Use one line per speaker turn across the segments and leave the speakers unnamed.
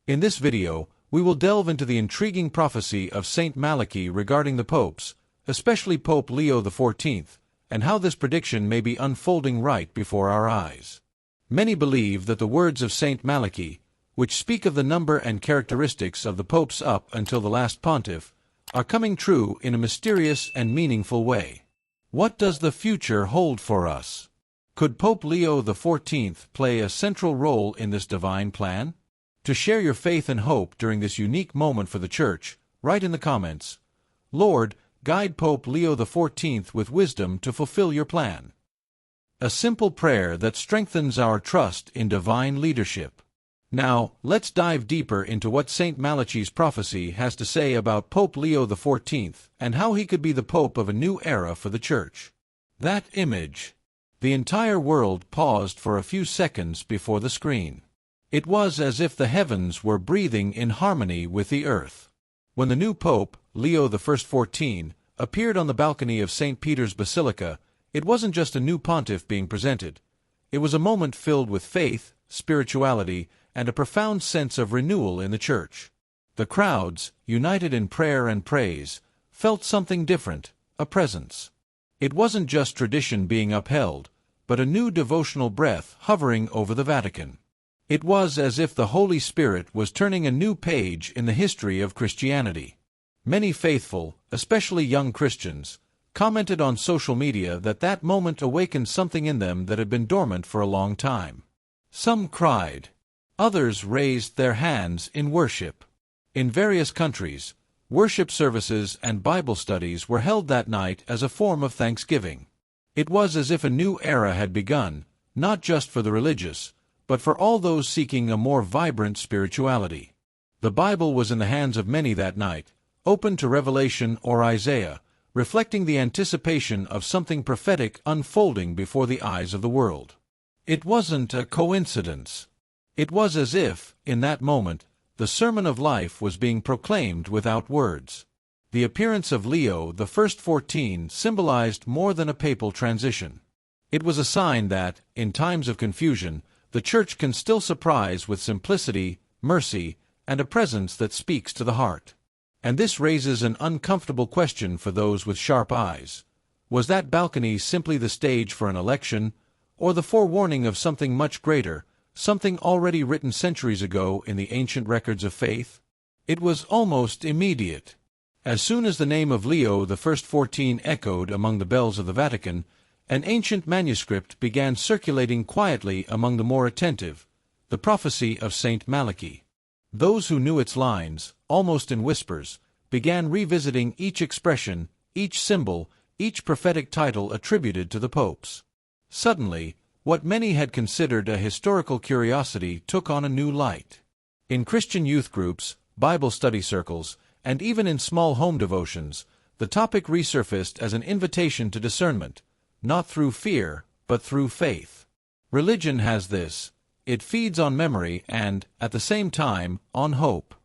In this video, we will delve into the intriguing prophecy of Saint Malachy regarding the popes, especially Pope Leo XIV, and how this prediction may be unfolding right before our eyes. Many believe that the words of Saint Malachy, which speak of the number and characteristics of the popes up until the last pontiff, are coming true in a mysterious and meaningful way. What does the future hold for us? Could Pope Leo XIV play a central role in this divine plan? To share your faith and hope during this unique moment for the Church, write in the comments, "Lord, guide Pope Leo XIV with wisdom to fulfill your plan." A simple prayer that strengthens our trust in divine leadership. Now, let's dive deeper into what Saint Malachy's prophecy has to say about Pope Leo XIV and how he could be the pope of a new era for the Church. That image. The entire world paused for a few seconds before the screen. It was as if the heavens were breathing in harmony with the earth. When the new pope, Leo XIV, appeared on the balcony of St. Peter's Basilica, it wasn't just a new pontiff being presented. It was a moment filled with faith, spirituality, and a profound sense of renewal in the Church. The crowds, united in prayer and praise, felt something different, a presence. It wasn't just tradition being upheld, but a new devotional breath hovering over the Vatican. It was as if the Holy Spirit was turning a new page in the history of Christianity. Many faithful, especially young Christians, commented on social media that that moment awakened something in them that had been dormant for a long time. Some cried. Others raised their hands in worship. In various countries, worship services and Bible studies were held that night as a form of thanksgiving. It was as if a new era had begun, not just for the religious, but for all those seeking a more vibrant spirituality. The Bible was in the hands of many that night, open to Revelation or Isaiah, reflecting the anticipation of something prophetic unfolding before the eyes of the world. It wasn't a coincidence. It was as if, in that moment, the sermon of life was being proclaimed without words. The appearance of Leo XIV symbolized more than a papal transition. It was a sign that, in times of confusion, the Church can still surprise with simplicity, mercy, and a presence that speaks to the heart. And this raises an uncomfortable question for those with sharp eyes. Was that balcony simply the stage for an election, or the forewarning of something much greater, something already written centuries ago in the ancient records of faith? It was almost immediate. As soon as the name of Leo XIV echoed among the bells of the Vatican, an ancient manuscript began circulating quietly among the more attentive, the prophecy of Saint Malachy. Those who knew its lines, almost in whispers, began revisiting each expression, each symbol, each prophetic title attributed to the popes. Suddenly, what many had considered a historical curiosity took on a new light. In Christian youth groups, Bible study circles, and even in small home devotions, the topic resurfaced as an invitation to discernment, not through fear, but through faith. Religion has this. It feeds on memory and, at the same time, on hope.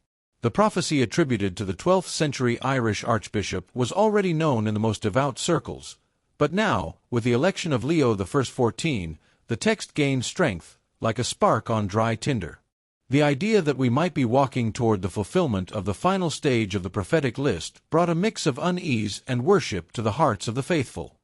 The prophecy attributed to the 12th century Irish archbishop was already known in the most devout circles, but now, with the election of Leo XIV, the text gained strength, like a spark on dry tinder. The idea that we might be walking toward the fulfillment of the final stage of the prophetic list brought a mix of unease and worship to the hearts of the faithful.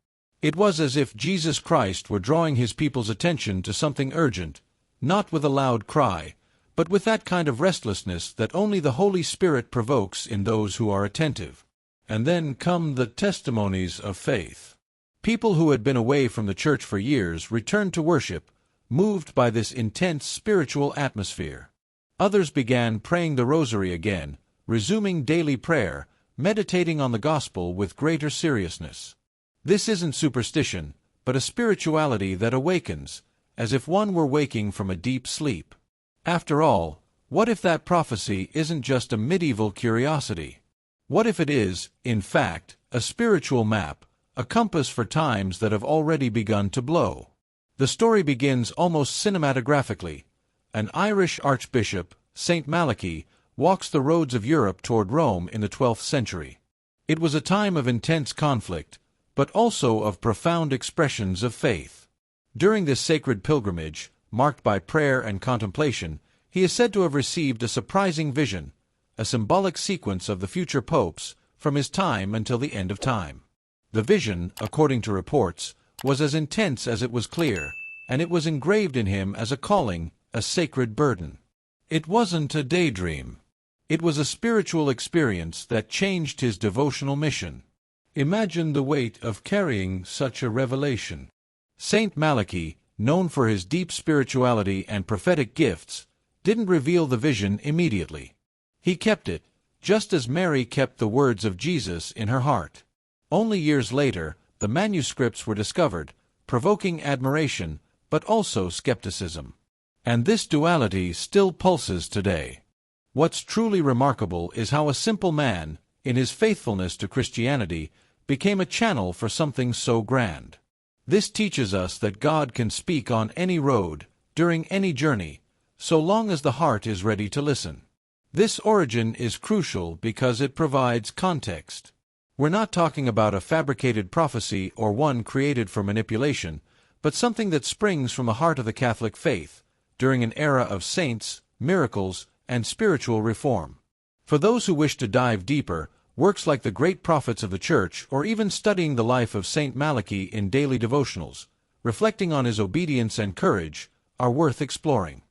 It was as if Jesus Christ were drawing his people's attention to something urgent, not with a loud cry, but with that kind of restlessness that only the Holy Spirit provokes in those who are attentive. And then come the testimonies of faith. People who had been away from the Church for years returned to worship, moved by this intense spiritual atmosphere. Others began praying the rosary again, resuming daily prayer, meditating on the gospel with greater seriousness. This isn't superstition, but a spirituality that awakens, as if one were waking from a deep sleep. After all, what if that prophecy isn't just a medieval curiosity? What if it is, in fact, a spiritual map, a compass for times that have already begun to blow? The story begins almost cinematographically. An Irish archbishop, Saint Malachy, walks the roads of Europe toward Rome in the 12th century. It was a time of intense conflict, but also of profound expressions of faith. During this sacred pilgrimage, marked by prayer and contemplation, He is said to have received a surprising vision, a symbolic sequence of the future popes, from his time until the end of time. The vision, according to reports, was as intense as it was clear, and it was engraved in him as a calling, a sacred burden. It wasn't a daydream. It was a spiritual experience that changed his devotional mission. Imagine the weight of carrying such a revelation. Saint Malachy, known for his deep spirituality and prophetic gifts, didn't reveal the vision immediately. He kept it, just as Mary kept the words of Jesus in her heart. Only years later, the manuscripts were discovered, provoking admiration, but also skepticism. And this duality still pulses today. What's truly remarkable is how a simple man, in his faithfulness to Christianity, became a channel for something so grand. This teaches us that God can speak on any road, during any journey, so long as the heart is ready to listen. This origin is crucial because it provides context. We're not talking about a fabricated prophecy or one created for manipulation, but something that springs from the heart of the Catholic faith, during an era of saints, miracles, and spiritual reform. For those who wish to dive deeper, works like the great prophets of the Church, or even studying the life of Saint Malachy in daily devotionals, reflecting on his obedience and courage, are worth exploring.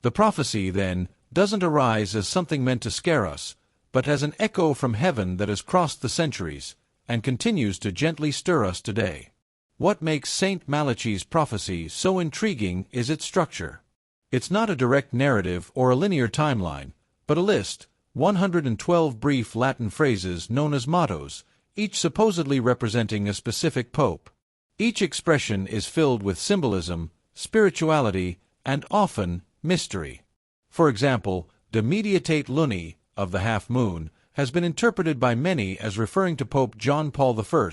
The prophecy, then, doesn't arise as something meant to scare us, but as an echo from heaven that has crossed the centuries, and continues to gently stir us today. What makes Saint Malachy's prophecy so intriguing is its structure. It's not a direct narrative or a linear timeline, but a list, 112 brief Latin phrases known as mottos, each supposedly representing a specific pope. Each expression is filled with symbolism, spirituality, and often mystery. For example, De Medietate Luni, of the half moon, has been interpreted by many as referring to Pope John Paul I,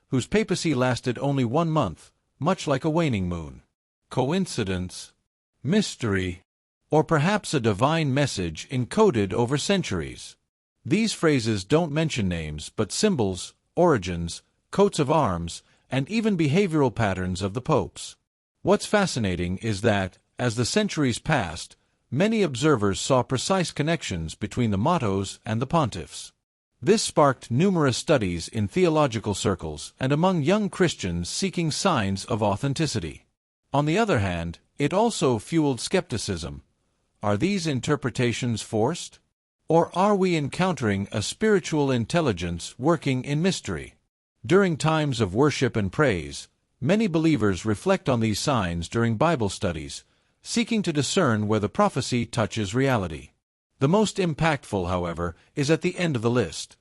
whose papacy lasted only 1 month, much like a waning moon. Coincidence? Mystery? Or perhaps a divine message encoded over centuries? These phrases don't mention names, but symbols, origins, coats of arms, and even behavioral patterns of the popes. What's fascinating is that, as the centuries passed, many observers saw precise connections between the mottos and the pontiffs. This sparked numerous studies in theological circles and among young Christians seeking signs of authenticity. On the other hand, it also fueled skepticism. Are these interpretations forced? Or are we encountering a spiritual intelligence working in mystery? During times of worship and praise, many believers reflect on these signs during Bible studies, seeking to discern where the prophecy touches reality. The most impactful, however, is at the end of the list.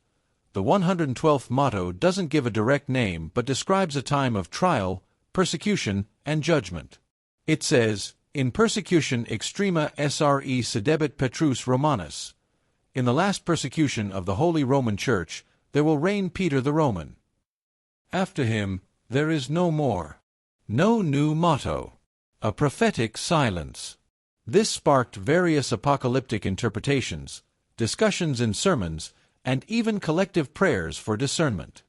The 112th motto doesn't give a direct name but describes a time of trial, persecution, and judgment. It says, "In persecution extrema sre sedebit Petrus Romanus." In the last persecution of the Holy Roman Church, there will reign Peter the Roman. After him, there is no more. No new motto. A prophetic silence. This sparked various apocalyptic interpretations, discussions in sermons, and even collective prayers for discernment.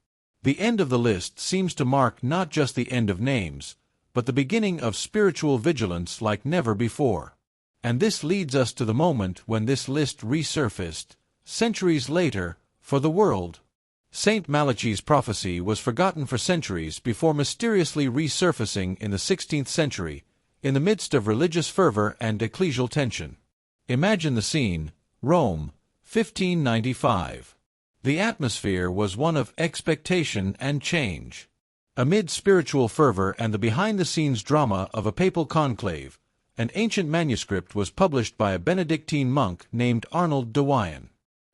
The end of the list seems to mark not just the end of names, but the beginning of spiritual vigilance like never before. And this leads us to the moment when this list resurfaced, centuries later, for the world. Saint Malachy's prophecy was forgotten for centuries before mysteriously resurfacing in the 16th century, in the midst of religious fervor and ecclesial tension. Imagine the scene: Rome, 1595. The atmosphere was one of expectation and change. Amid spiritual fervor and the behind-the-scenes drama of a papal conclave, an ancient manuscript was published by a Benedictine monk named Arnold de Wyon.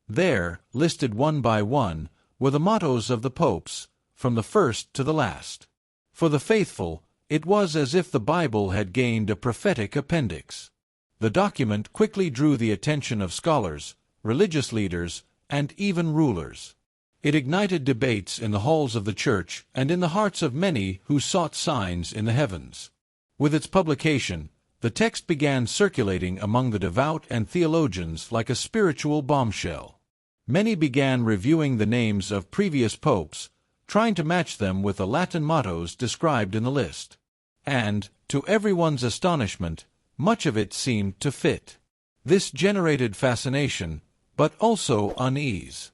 There, listed one by one, were the mottos of the popes, from the first to the last. For the faithful, it was as if the Bible had gained a prophetic appendix. The document quickly drew the attention of scholars, religious leaders, and even rulers. It ignited debates in the halls of the church and in the hearts of many who sought signs in the heavens. With its publication, the text began circulating among the devout and theologians like a spiritual bombshell. Many began reviewing the names of previous popes, trying to match them with the Latin mottos described in the list. And, to everyone's astonishment, much of it seemed to fit. This generated fascination, but also unease.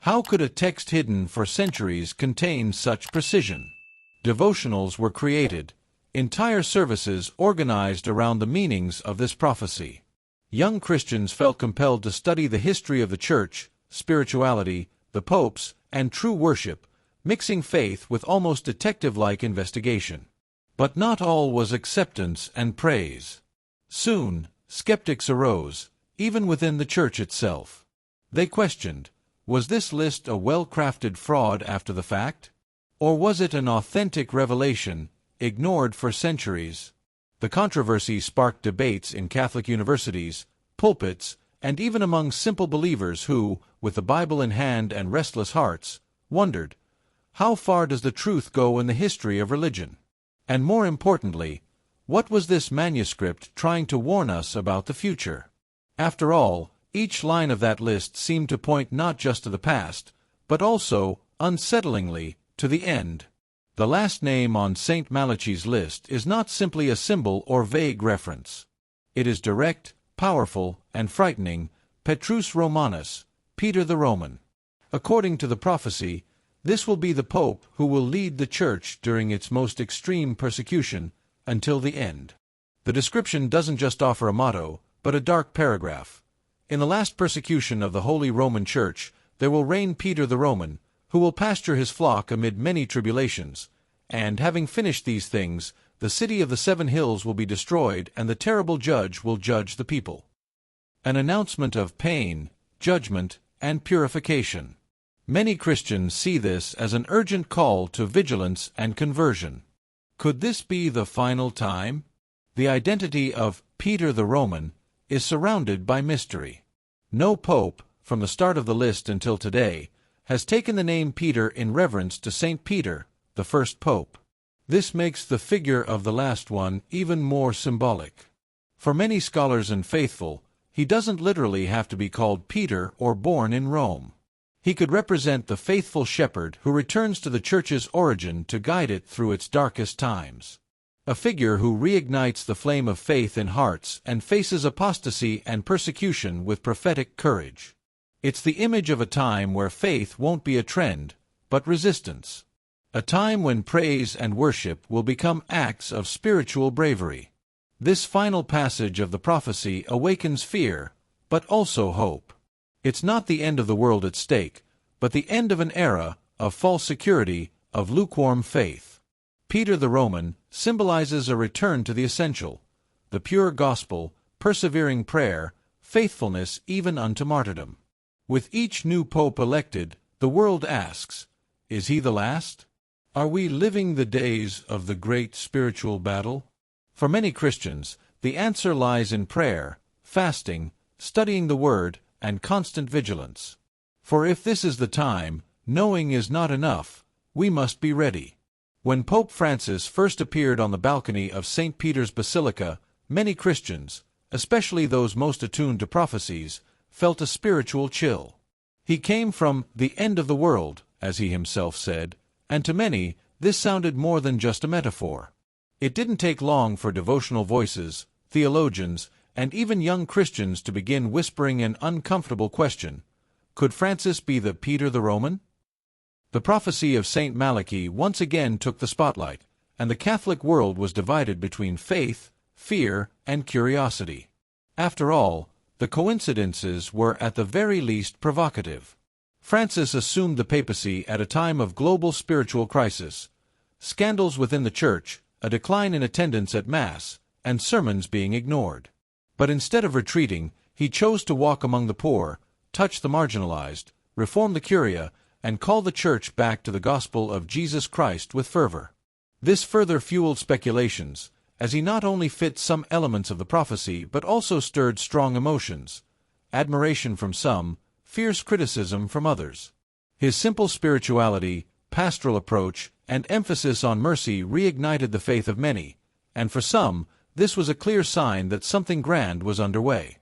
How could a text hidden for centuries contain such precision? Devotionals were created, entire services organized around the meanings of this prophecy. Young Christians felt compelled to study the history of the Church, spirituality, the popes, and true worship, mixing faith with almost detective-like investigation. But not all was acceptance and praise. Soon, skeptics arose, even within the Church itself. They questioned, was this list a well-crafted fraud after the fact? Or was it an authentic revelation, ignored for centuries? The controversy sparked debates in Catholic universities, pulpits, and even among simple believers who, with the Bible in hand and restless hearts, wondered, how far does the truth go in the history of religion? And more importantly, what was this manuscript trying to warn us about the future? After all, each line of that list seemed to point not just to the past, but also, unsettlingly, to the end. The last name on St. Malachy's list is not simply a symbol or vague reference. It is direct, powerful, and frightening, Petrus Romanus, Peter the Roman. According to the prophecy, this will be the Pope who will lead the Church during its most extreme persecution, until the end. The description doesn't just offer a motto, but a dark paragraph. In the last persecution of the Holy Roman Church, there will reign Peter the Roman, who will pasture his flock amid many tribulations, and, having finished these things, the city of the 7 hills will be destroyed, and the terrible judge will judge the people. An announcement of pain, judgment, and purification. Many Christians see this as an urgent call to vigilance and conversion. Could this be the final time? The identity of Peter the Roman is surrounded by mystery. No pope, from the start of the list until today, has taken the name Peter in reverence to St. Peter, the first pope. This makes the figure of the last one even more symbolic. For many scholars and faithful, he doesn't literally have to be called Peter or born in Rome. He could represent the faithful shepherd who returns to the Church's origin to guide it through its darkest times. A figure who reignites the flame of faith in hearts and faces apostasy and persecution with prophetic courage. It's the image of a time where faith won't be a trend, but resistance. A time when praise and worship will become acts of spiritual bravery. This final passage of the prophecy awakens fear, but also hope. It's not the end of the world at stake, but the end of an era of false security, of lukewarm faith. Peter the Roman symbolizes a return to the essential, the pure gospel, persevering prayer, faithfulness even unto martyrdom. With each new pope elected, the world asks, is he the last? Are we living the days of the great spiritual battle? For many Christians, the answer lies in prayer, fasting, studying the Word, and constant vigilance. For if this is the time, knowing is not enough, we must be ready. When Pope Francis first appeared on the balcony of St. Peter's Basilica, many Christians, especially those most attuned to prophecies, felt a spiritual chill. He came from the end of the world, as he himself said, and to many, this sounded more than just a metaphor. It didn't take long for devotional voices, theologians, and even young Christians to begin whispering an uncomfortable question. Could Francis be the Peter the Roman? The prophecy of St. Malachy once again took the spotlight, and the Catholic world was divided between faith, fear, and curiosity. After all, the coincidences were at the very least provocative. Francis assumed the papacy at a time of global spiritual crisis, scandals within the Church, a decline in attendance at Mass, and sermons being ignored. But instead of retreating, he chose to walk among the poor, touch the marginalized, reform the Curia, and call the Church back to the gospel of Jesus Christ with fervor. This further fueled speculations, as he not only fit some elements of the prophecy but also stirred strong emotions, admiration from some, fierce criticism from others. His simple spirituality, pastoral approach, and emphasis on mercy reignited the faith of many, and for some, this was a clear sign that something grand was underway.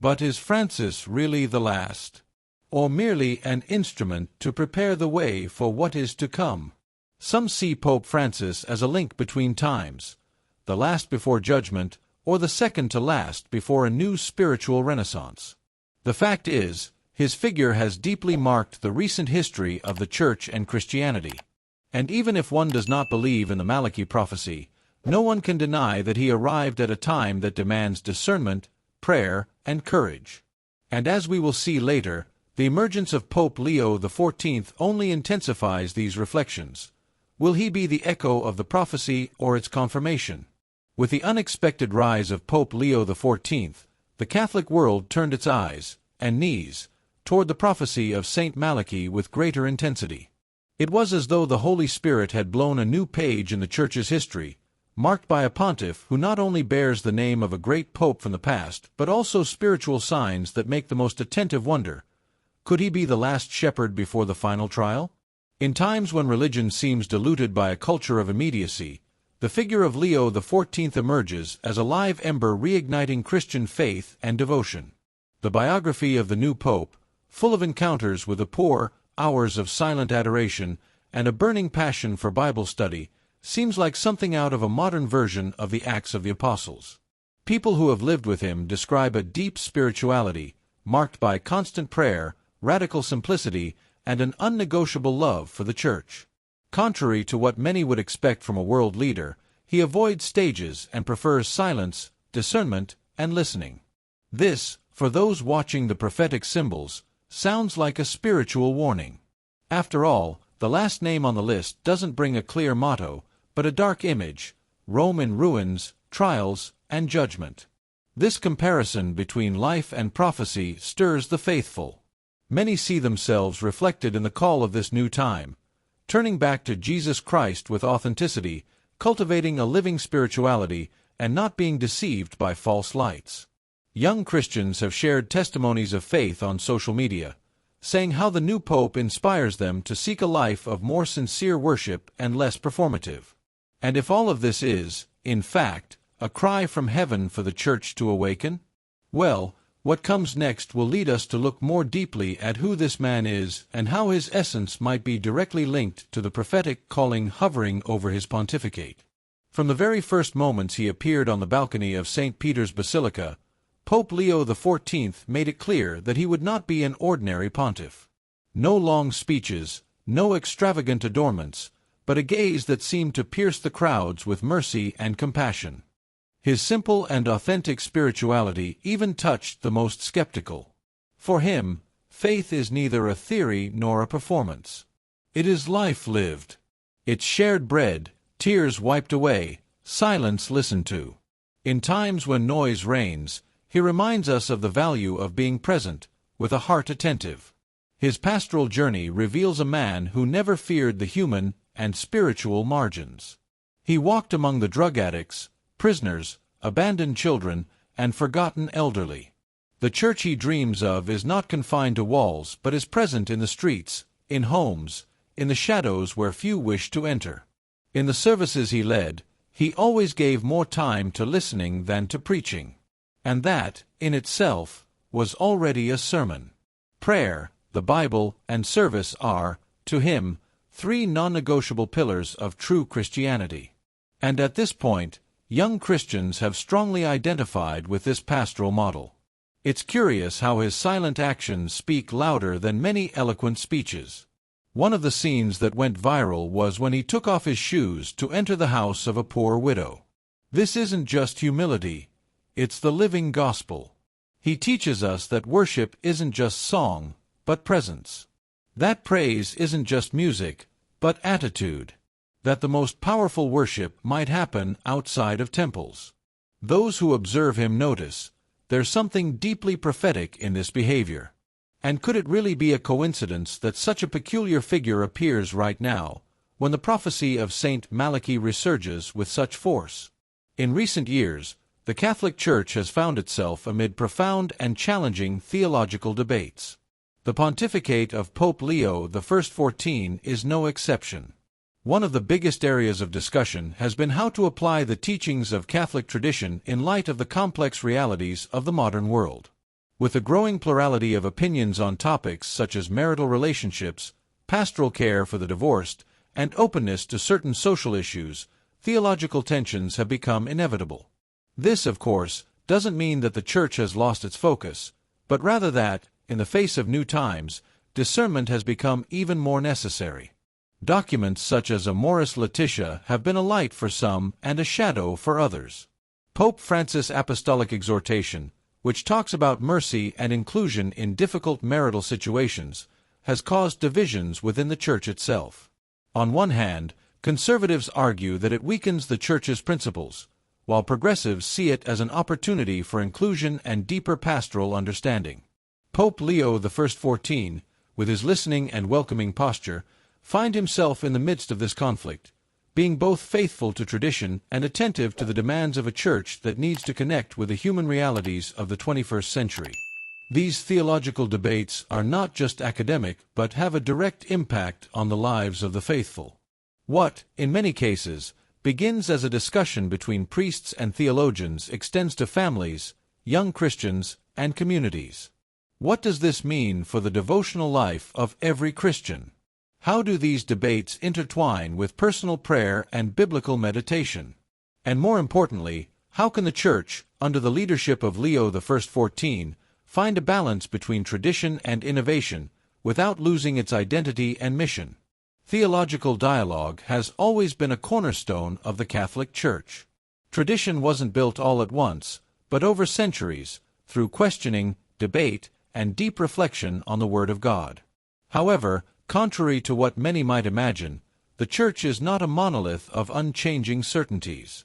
But is Francis really the last? Or merely an instrument to prepare the way for what is to come? Some see Pope Francis as a link between times, the last before judgment, or the second to last before a new spiritual renaissance. The fact is, his figure has deeply marked the recent history of the Church and Christianity. And even if one does not believe in the Malachy prophecy, no one can deny that he arrived at a time that demands discernment, prayer, and courage. And as we will see later, the emergence of Pope Leo XIV only intensifies these reflections. Will he be the echo of the prophecy or its confirmation? With the unexpected rise of Pope Leo XIV, the Catholic world turned its eyes and knees toward the prophecy of Saint Malachy with greater intensity. It was as though the Holy Spirit had blown a new page in the Church's history, marked by a pontiff who not only bears the name of a great pope from the past, but also spiritual signs that make the most attentive wonder. Could he be the last shepherd before the final trial? In times when religion seems diluted by a culture of immediacy, the figure of Leo XIV emerges as a live ember reigniting Christian faith and devotion. The biography of the new pope, full of encounters with the poor, hours of silent adoration, and a burning passion for Bible study, seems like something out of a modern version of the Acts of the Apostles. People who have lived with him describe a deep spirituality, marked by constant prayer, radical simplicity, and an unnegotiable love for the Church. Contrary to what many would expect from a world leader, he avoids stages and prefers silence, discernment, and listening. This, for those watching the prophetic symbols, sounds like a spiritual warning. After all, the last name on the list doesn't bring a clear motto, but a dark image: Rome in ruins, trials, and judgment. This comparison between life and prophecy stirs the faithful. Many see themselves reflected in the call of this new time, turning back to Jesus Christ with authenticity, cultivating a living spirituality, and not being deceived by false lights. Young Christians have shared testimonies of faith on social media, saying how the new pope inspires them to seek a life of more sincere worship and less performative. And if all of this is, in fact, a cry from heaven for the Church to awaken, well, what comes next will lead us to look more deeply at who this man is and how his essence might be directly linked to the prophetic calling hovering over his pontificate. From the very first moments he appeared on the balcony of St. Peter's Basilica, Pope Leo XIV made it clear that he would not be an ordinary pontiff. No long speeches, no extravagant adornments, but a gaze that seemed to pierce the crowds with mercy and compassion. His simple and authentic spirituality even touched the most skeptical. For him, faith is neither a theory nor a performance. It is life lived. It's shared bread, tears wiped away, silence listened to. In times when noise reigns, he reminds us of the value of being present, with a heart attentive. His pastoral journey reveals a man who never feared the human and spiritual margins. He walked among the drug addicts, prisoners, abandoned children, and forgotten elderly. The Church he dreams of is not confined to walls but is present in the streets, in homes, in the shadows where few wish to enter. In the services he led, he always gave more time to listening than to preaching. And that, in itself, was already a sermon. Prayer, the Bible, and service are, to him, three non-negotiable pillars of true Christianity. And at this point, young Christians have strongly identified with this pastoral model. It's curious how his silent actions speak louder than many eloquent speeches. One of the scenes that went viral was when he took off his shoes to enter the house of a poor widow. This isn't just humility, it's the living gospel. He teaches us that worship isn't just song, but presence. That praise isn't just music, but attitude. That the most powerful worship might happen outside of temples. Those who observe him notice, there's something deeply prophetic in this behavior. And could it really be a coincidence that such a peculiar figure appears right now, when the prophecy of Saint Malachy resurges with such force? In recent years, the Catholic Church has found itself amid profound and challenging theological debates. The pontificate of Pope Leo XIV is no exception. One of the biggest areas of discussion has been how to apply the teachings of Catholic tradition in light of the complex realities of the modern world. With a growing plurality of opinions on topics such as marital relationships, pastoral care for the divorced, and openness to certain social issues, theological tensions have become inevitable. This, of course, doesn't mean that the Church has lost its focus, but rather that, in the face of new times, discernment has become even more necessary. Documents such as Amoris Laetitia have been a light for some and a shadow for others. Pope Francis' Apostolic Exhortation, which talks about mercy and inclusion in difficult marital situations, has caused divisions within the Church itself. On one hand, conservatives argue that it weakens the Church's principles, while progressives see it as an opportunity for inclusion and deeper pastoral understanding. Pope Leo XIV, with his listening and welcoming posture, finds himself in the midst of this conflict, being both faithful to tradition and attentive to the demands of a church that needs to connect with the human realities of the 21st century. These theological debates are not just academic but have a direct impact on the lives of the faithful. What, in many cases, begins as a discussion between priests and theologians extends to families, young Christians, and communities. What does this mean for the devotional life of every Christian? How do these debates intertwine with personal prayer and biblical meditation? And more importantly, how can the Church, under the leadership of Leo XIV, find a balance between tradition and innovation without losing its identity and mission? Theological dialogue has always been a cornerstone of the Catholic Church. Tradition wasn't built all at once, but over centuries, through questioning, debate, and deep reflection on the Word of God. However, contrary to what many might imagine, the Church is not a monolith of unchanging certainties.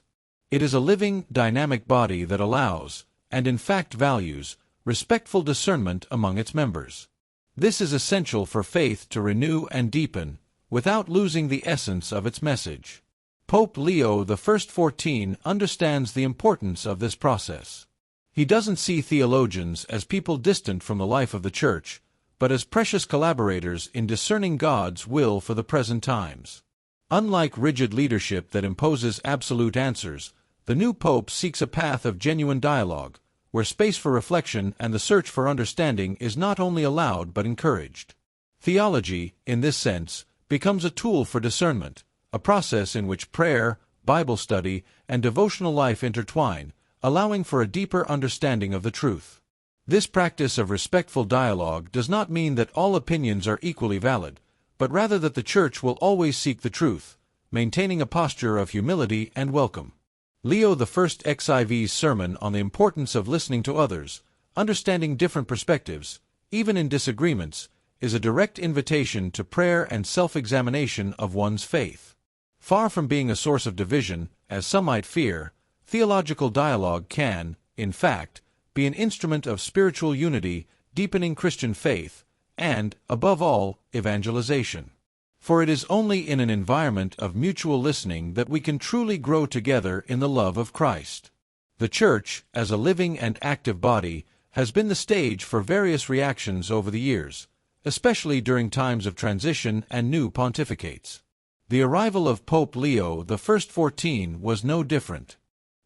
It is a living, dynamic body that allows, and in fact values, respectful discernment among its members. This is essential for faith to renew and deepen, without losing the essence of its message. Pope Leo XIV understands the importance of this process. He doesn't see theologians as people distant from the life of the Church, but as precious collaborators in discerning God's will for the present times. Unlike rigid leadership that imposes absolute answers, the new pope seeks a path of genuine dialogue, where space for reflection and the search for understanding is not only allowed but encouraged. Theology, in this sense, becomes a tool for discernment, a process in which prayer, Bible study, and devotional life intertwine, allowing for a deeper understanding of the truth. This practice of respectful dialogue does not mean that all opinions are equally valid, but rather that the Church will always seek the truth, maintaining a posture of humility and welcome. Leo XIV's sermon on the importance of listening to others, understanding different perspectives, even in disagreements, is a direct invitation to prayer and self-examination of one's faith. Far from being a source of division, as some might fear, theological dialogue can, in fact, be an instrument of spiritual unity, deepening Christian faith, and, above all, evangelization. For it is only in an environment of mutual listening that we can truly grow together in the love of Christ. The Church, as a living and active body, has been the stage for various reactions over the years, especially during times of transition and new pontificates. The arrival of Pope Leo XIV was no different.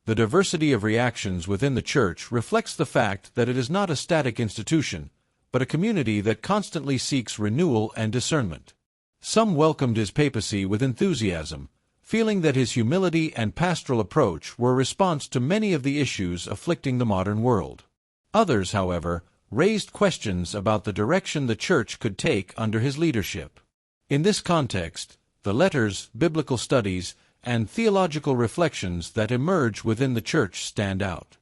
The diversity of reactions within the Church reflects the fact that it is not a static institution, but a community that constantly seeks renewal and discernment. Some welcomed his papacy with enthusiasm, feeling that his humility and pastoral approach were a response to many of the issues afflicting the modern world. Others, however, raised questions about the direction the Church could take under his leadership. In this context, the letters, biblical studies, and theological reflections that emerge within the Church stand out.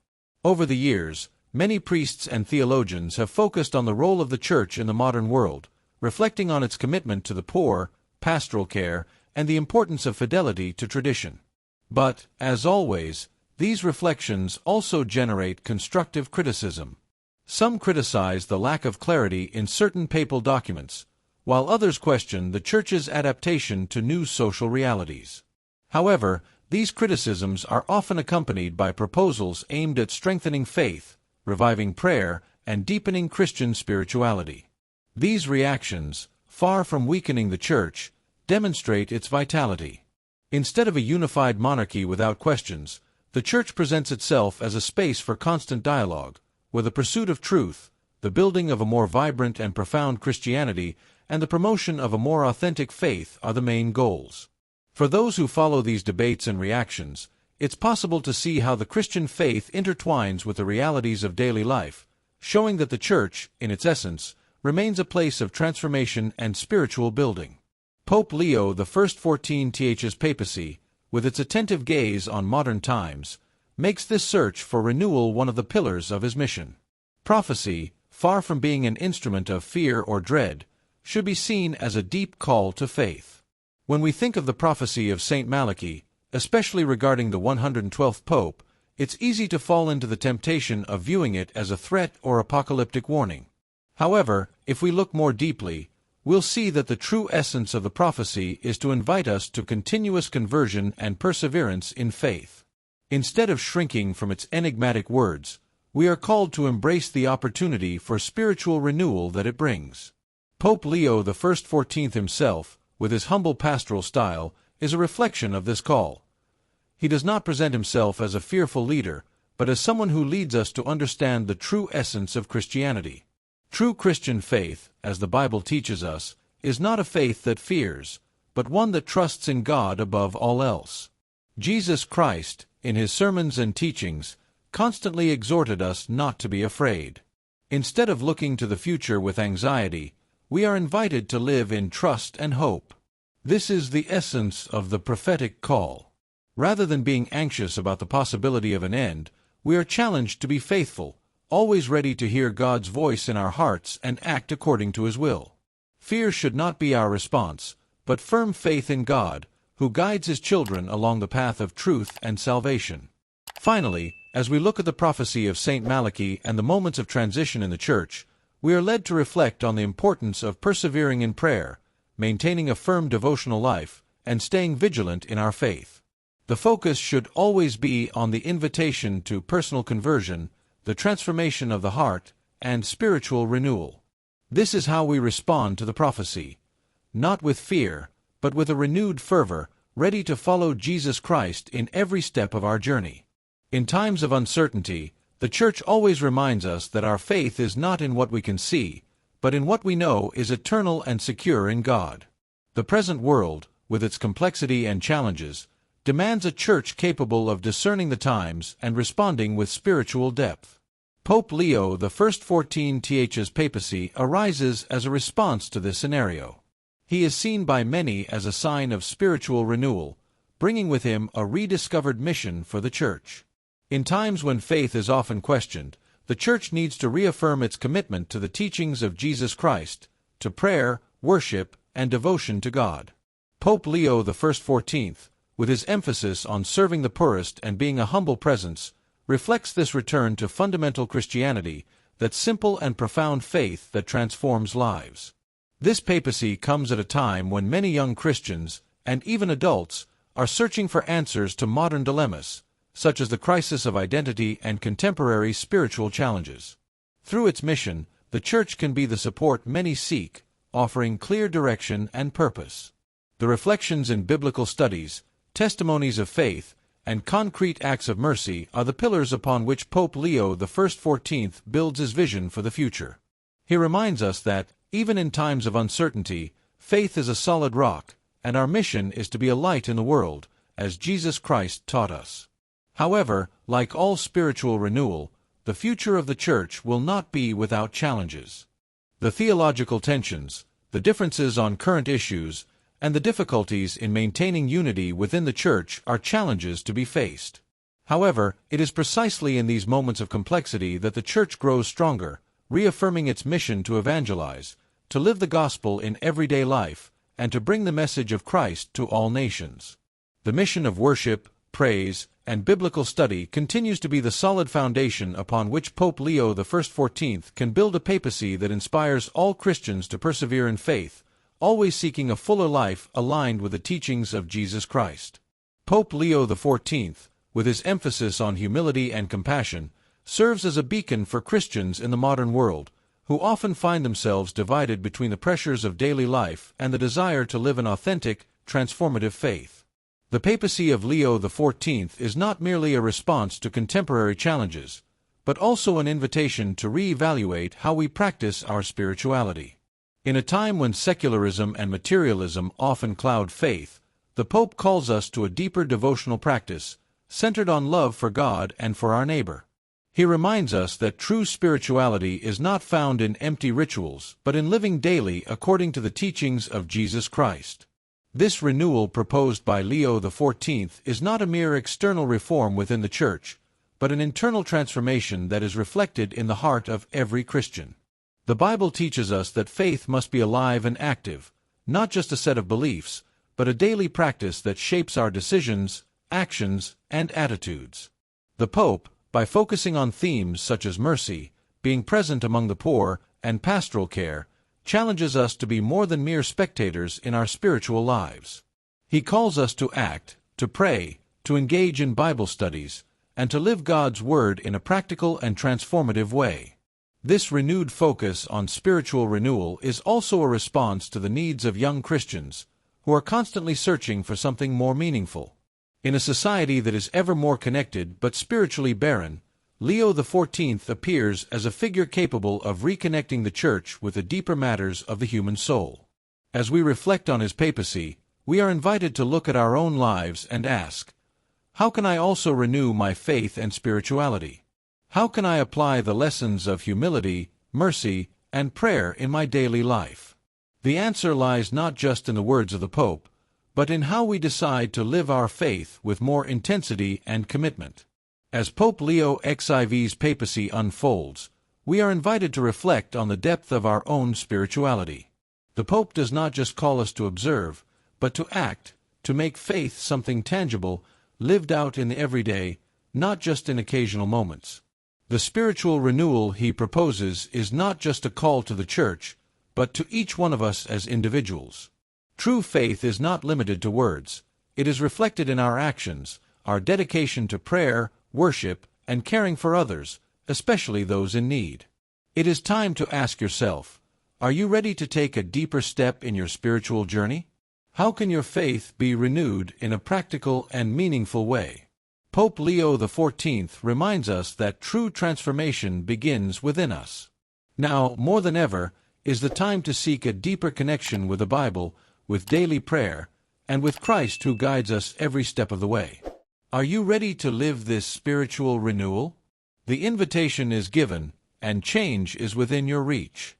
Over the years, many priests and theologians have focused on the role of the Church in the modern world, reflecting on its commitment to the poor, pastoral care, and the importance of fidelity to tradition. But, as always, these reflections also generate constructive criticism. Some criticize the lack of clarity in certain papal documents, while others question the Church's adaptation to new social realities. However, these criticisms are often accompanied by proposals aimed at strengthening faith, reviving prayer, and deepening Christian spirituality. These reactions, far from weakening the Church, demonstrate its vitality. Instead of a unified monarchy without questions, the Church presents itself as a space for constant dialogue, where the pursuit of truth, the building of a more vibrant and profound Christianity, and the promotion of a more authentic faith are the main goals. For those who follow these debates and reactions, it's possible to see how the Christian faith intertwines with the realities of daily life, showing that the Church, in its essence, remains a place of transformation and spiritual building. Pope Leo XIV's papacy, with its attentive gaze on modern times, makes this search for renewal one of the pillars of his mission. Prophecy, far from being an instrument of fear or dread, should be seen as a deep call to faith. When we think of the prophecy of St. Malachy, especially regarding the 112th Pope, it's easy to fall into the temptation of viewing it as a threat or apocalyptic warning. However, if we look more deeply, we'll see that the true essence of the prophecy is to invite us to continuous conversion and perseverance in faith. Instead of shrinking from its enigmatic words, we are called to embrace the opportunity for spiritual renewal that it brings. Pope Leo XIV himself, with his humble pastoral style, is a reflection of this call. He does not present himself as a fearful leader, but as someone who leads us to understand the true essence of Christianity. True Christian faith, as the Bible teaches us, is not a faith that fears, but one that trusts in God above all else. Jesus Christ, in his sermons and teachings, constantly exhorted us not to be afraid. Instead of looking to the future with anxiety, we are invited to live in trust and hope. This is the essence of the prophetic call. Rather than being anxious about the possibility of an end, we are challenged to be faithful, always ready to hear God's voice in our hearts and act according to His will. Fear should not be our response, but firm faith in God, who guides His children along the path of truth and salvation. Finally, as we look at the prophecy of St. Malachy and the moments of transition in the Church, we are led to reflect on the importance of persevering in prayer, maintaining a firm devotional life, and staying vigilant in our faith. The focus should always be on the invitation to personal conversion, the transformation of the heart, and spiritual renewal. This is how we respond to the prophecy, not with fear, but with a renewed fervor, ready to follow Jesus Christ in every step of our journey. In times of uncertainty, the Church always reminds us that our faith is not in what we can see, but in what we know is eternal and secure in God. The present world, with its complexity and challenges, demands a church capable of discerning the times and responding with spiritual depth. Pope Leo XIV's papacy arises as a response to this scenario. He is seen by many as a sign of spiritual renewal, bringing with him a rediscovered mission for the Church. In times when faith is often questioned, the Church needs to reaffirm its commitment to the teachings of Jesus Christ, to prayer, worship, and devotion to God. Pope Leo XIV, with his emphasis on serving the poorest and being a humble presence, reflects this return to fundamental Christianity, that simple and profound faith that transforms lives. This papacy comes at a time when many young Christians, and even adults, are searching for answers to modern dilemmas, such as the crisis of identity and contemporary spiritual challenges. Through its mission, the Church can be the support many seek, offering clear direction and purpose. The reflections in biblical studies, testimonies of faith, and concrete acts of mercy are the pillars upon which Pope Leo XIV builds his vision for the future. He reminds us that, even in times of uncertainty, faith is a solid rock, and our mission is to be a light in the world, as Jesus Christ taught us. However, like all spiritual renewal, the future of the Church will not be without challenges. The theological tensions, the differences on current issues, and the difficulties in maintaining unity within the Church are challenges to be faced. However, it is precisely in these moments of complexity that the Church grows stronger, reaffirming its mission to evangelize, to live the gospel in everyday life, and to bring the message of Christ to all nations. The mission of worship, praise, and biblical study continues to be the solid foundation upon which Pope Leo XIV can build a papacy that inspires all Christians to persevere in faith, always seeking a fuller life aligned with the teachings of Jesus Christ. Pope Leo XIV, with his emphasis on humility and compassion, serves as a beacon for Christians in the modern world, who often find themselves divided between the pressures of daily life and the desire to live an authentic, transformative faith. The papacy of Leo XIV is not merely a response to contemporary challenges, but also an invitation to re-evaluate how we practice our spirituality. In a time when secularism and materialism often cloud faith, the Pope calls us to a deeper devotional practice, centered on love for God and for our neighbor. He reminds us that true spirituality is not found in empty rituals, but in living daily according to the teachings of Jesus Christ. This renewal proposed by Leo XIV is not a mere external reform within the Church, but an internal transformation that is reflected in the heart of every Christian. The Bible teaches us that faith must be alive and active, not just a set of beliefs, but a daily practice that shapes our decisions, actions, and attitudes. The Pope, by focusing on themes such as mercy, being present among the poor, and pastoral care, challenges us to be more than mere spectators in our spiritual lives. He calls us to act, to pray, to engage in Bible studies, and to live God's Word in a practical and transformative way. This renewed focus on spiritual renewal is also a response to the needs of young Christians, who are constantly searching for something more meaningful. In a society that is ever more connected but spiritually barren, Leo XIV appears as a figure capable of reconnecting the Church with the deeper matters of the human soul. As we reflect on his papacy, we are invited to look at our own lives and ask, how can I also renew my faith and spirituality? How can I apply the lessons of humility, mercy, and prayer in my daily life? The answer lies not just in the words of the Pope, but in how we decide to live our faith with more intensity and commitment. As Pope Leo XIV's papacy unfolds, we are invited to reflect on the depth of our own spirituality. The Pope does not just call us to observe, but to act, to make faith something tangible, lived out in the everyday, not just in occasional moments. The spiritual renewal he proposes is not just a call to the Church, but to each one of us as individuals. True faith is not limited to words. It is reflected in our actions, our dedication to prayer, worship, and caring for others, especially those in need. It is time to ask yourself, are you ready to take a deeper step in your spiritual journey? How can your faith be renewed in a practical and meaningful way? Pope Leo XIV reminds us that true transformation begins within us. Now, more than ever, is the time to seek a deeper connection with the Bible, with daily prayer, and with Christ who guides us every step of the way. Are you ready to live this spiritual renewal? The invitation is given, and change is within your reach.